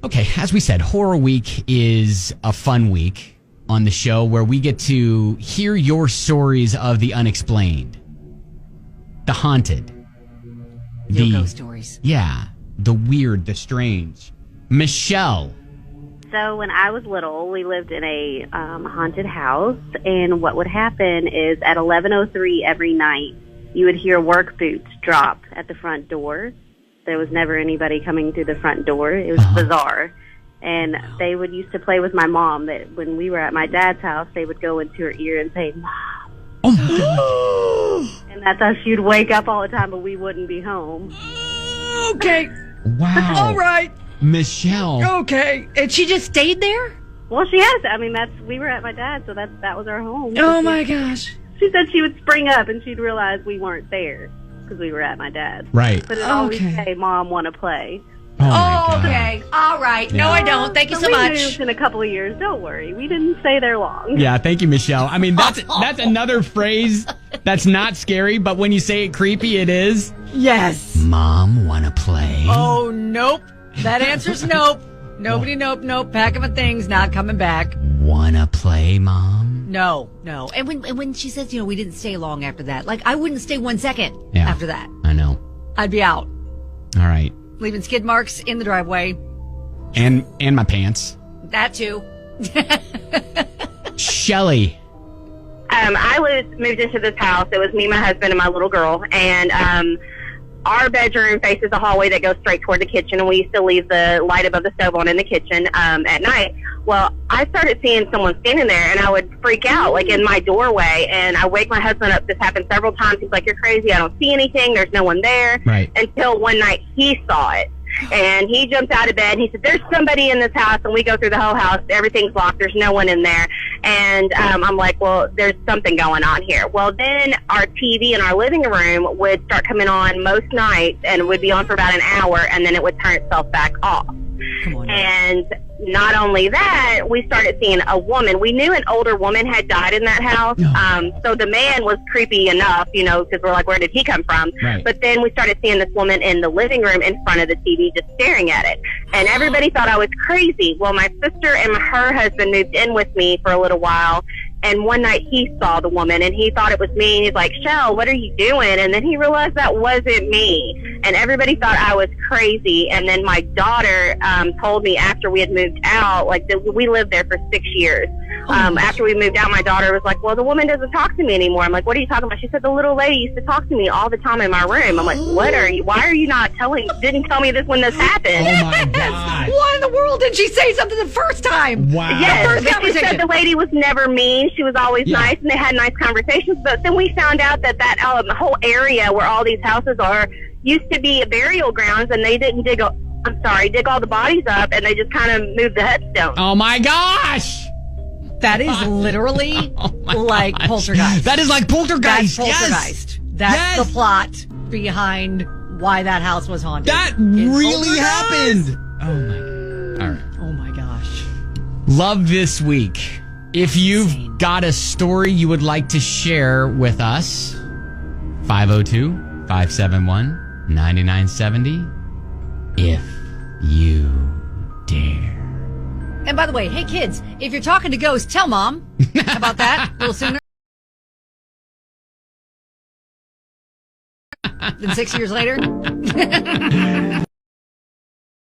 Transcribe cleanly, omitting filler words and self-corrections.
Okay, as we said, Horror Week is a fun week on the show where we get to hear your stories of the unexplained, the haunted, the ghost stories. Yeah, the weird, the strange. Michelle. So when I was little, we lived in a haunted house, and what would happen is at 11:03 every night, you would hear work boots drop at the front door. There was never anybody coming through the front door. It was bizarre. And they would used to play with my mom that when we were at my dad's house, they would go into her ear and say, "Mom." Oh, my God. And that's how she'd wake up all the time, but we wouldn't be home. Okay. Wow. All right. Michelle. Okay. And she just stayed there? Well, she has. I mean, we were at my dad's, so that was our home. Oh, my gosh. She said she would spring up and she'd realize we weren't there because we were at my dad's. Right. But it always say, "Mom, want to play." Oh, my God. Okay. All right. No, I don't. Thank you so we much. moved in a couple of years. Don't worry. We didn't stay there long. Yeah, thank you, Michelle. I mean, that's another phrase that's not scary, but when you say it creepy, it is. Yes. Mom, wanna play? Oh, nope. That answer's nope. Nobody, nope. Pack up my things, not coming back. Wanna play, Mom? No. And when she says, we didn't stay long after that, like I wouldn't stay 1 second Yeah, after that. I know. I'd be out. All right. Leaving skid marks in the driveway. And my pants. That too. Shelley. I moved into this house. It was me, my husband, and my little girl. And our bedroom faces a hallway that goes straight toward the kitchen. And we used to leave the light above the stove on in the kitchen at night. Well, I started seeing someone standing there, and I would freak out, like in my doorway. And I wake my husband up. This happened several times. He's like, "You're crazy. I don't see anything. There's no one there." Right. Until one night he saw it. And he jumped out of bed and he said, "There's somebody in this house." And we go through the whole house. Everything's locked. There's no one in there. And I'm like, well, there's something going on here. Well, then our TV in our living room would start coming on most nights and would be on for about an hour, and then it would turn itself back off. Come on. And not only that, we started seeing a woman. We knew an older woman had died in that house. So the man was creepy enough, because we're like, where did he come from? Right. But then we started seeing this woman in the living room in front of the TV just staring at it. And everybody thought I was crazy. Well, my sister and her husband moved in with me for a little while. And one night he saw the woman and he thought it was me. And he's like, "Shell, what are you doing?" And then he realized that wasn't me. And everybody thought I was crazy. And then my daughter told me after we had moved out, we lived there for 6 years. After we moved out, my daughter was like, "Well, the woman doesn't talk to me anymore." I'm like, "What are you talking about?" She said, "The little lady used to talk to me all the time in my room." I'm like, why are you not didn't tell me this when this happened? Oh, my God. Why in the world did she say something the first time? Wow. Yes, First but she conversation. said the lady was never mean. She was always nice, and they had nice conversations. But then we found out that whole area where all these houses are used to be burial grounds, and they didn't dig all the bodies up, and they just kind of moved the headstones. Oh, my gosh. That is literally like gosh. Poltergeist. That is like Poltergeist. That's Poltergeist. That's the plot behind why that house was haunted. That It's really Poltergeist. happened. Oh, my. All right. Oh my gosh. Love this week. If you've got a story you would like to share with us, 502-571-9970. If you dare. And by the way, hey kids, if you're talking to ghosts, tell Mom about that a little sooner than 6 years later.